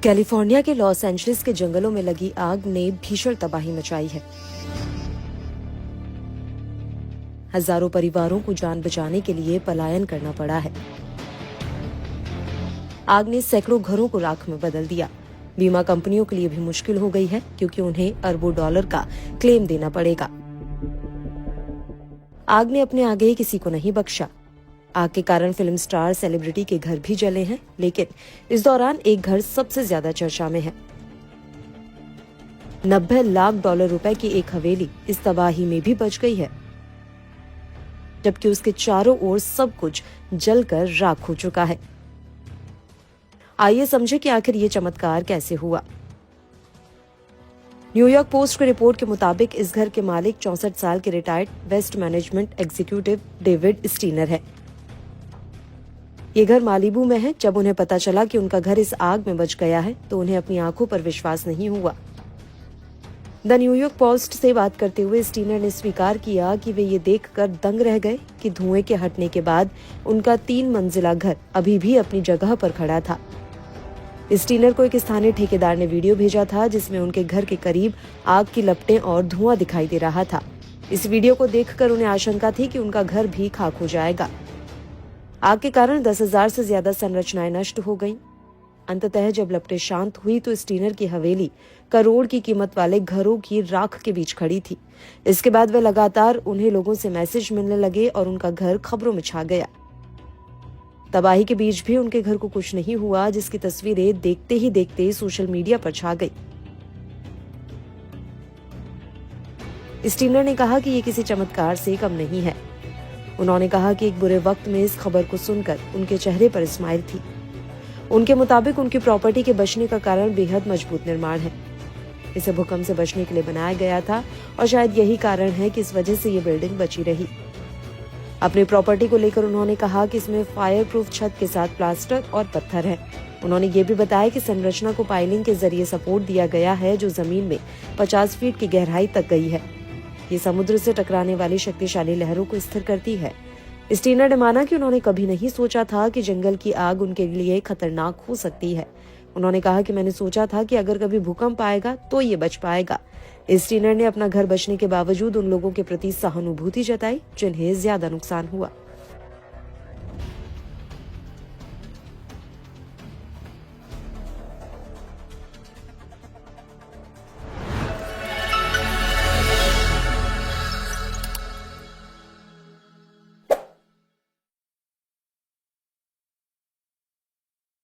California के Los Angeles के जंगलों में लगी आग ने भीषण तबाही मचाई है। हजारों परिवारों को जान बचाने के लिए पलायन करना पड़ा है। आग ने सैकड़ों घरों को राख में बदल दिया। बीमा कंपनियों के लिए भी मुश्किल हो गई है, क्योंकि उन्हें अरबों डॉलर का क्लेम देना पड़ेगा। आग ने अपने आगे ही किसी को नहीं बख्शा। आग के कारण फिल्म स्टार, सेलिब्रिटी के घर भी जले हैं, लेकिन इस दौरान एक घर सबसे ज्यादा चर्चा में है। 90 लाख डॉलर रुपए की एक हवेली इस तबाही में भी बच गई है, जबकि उसके चारों ओर सब कुछ जलकर राख हो चुका है। आइए समझे कि आखिर ये चमत्कार कैसे हुआ। न्यूयॉर्क पोस्ट की रिपोर्ट के मुताबिक इस घर के मालिक 64 साल के retired waste management executive David Steiner है। ये घर मालिबू में है। जब उन्हें पता चला कि उनका घर इस आग में बच गया है, तो उन्हें अपनी आंखों पर विश्वास नहीं हुआ। द न्यूयॉर्क पोस्ट से बात करते हुए स्टीनर ने स्वीकार किया कि वे ये देखकर दंग रह गए कि धुएं के हटने के बाद उनका 3 मंजिला घर अभी भी अपनी जगह पर खड़ा था। स्टीनर को एक स्थानीय ठेकेदार ने वीडियो भेजा था, जिसमें उनके घर के करीब आग की लपटें और धुआं दिखाई दे रहा था। इस वीडियो को देखकर उन्हें आशंका थी कि उनका घर भी खाक हो जाएगा। आग के कारण 10,000 से ज्यादा संरचनाएं नष्ट हो गईं। अंततः जब लपटें शांत हुई तो स्टीनर की हवेली करोड़ की कीमत वाले घरों की राख के बीच खड़ी थी। इसके बाद वे लगातार उन्हें लोगों से मैसेज मिलने लगे और उनका घर खबरों में छा गया। तबाही के बीच भी उनके घर को कुछ नहीं हुआ, जिसकी तस्वीरें देखते ही देखते सोशल मीडिया पर छा गई। स्टीनर ने कहा कि ये किसी चमत्कार से कम नहीं है। उन्होंने कहा कि एक बुरे वक्त में इस खबर को सुनकर उनके चेहरे पर स्माइल थी। उनके मुताबिक उनकी प्रॉपर्टी के बचने का कारण बेहद मजबूत निर्माण है। इसे भूकंप से बचने के लिए बनाया गया था और शायद यही कारण है कि इस वजह से ये बिल्डिंग बची रही। अपनी प्रॉपर्टी को लेकर उन्होंने कहा कि इसमें फायर प्रूफ छत के साथ प्लास्टर और पत्थर है। उन्होंने ये भी बताया कि संरचना को पाइलिंग के जरिए सपोर्ट दिया गया है, जो जमीन में 50 फीट की गहराई तक गई है। ये समुद्र से टकराने वाली शक्तिशाली लहरों को स्थिर करती है। स्टीनर ने माना कि उन्होंने कभी नहीं सोचा था कि जंगल की आग उनके लिए खतरनाक हो सकती है। उन्होंने कहा कि मैंने सोचा था कि अगर कभी भूकंप आएगा तो ये बच पाएगा। स्टीनर ने अपना घर बचने के बावजूद उन लोगों के प्रति सहानुभूति जताई जिन्हें ज्यादा नुकसान हुआ।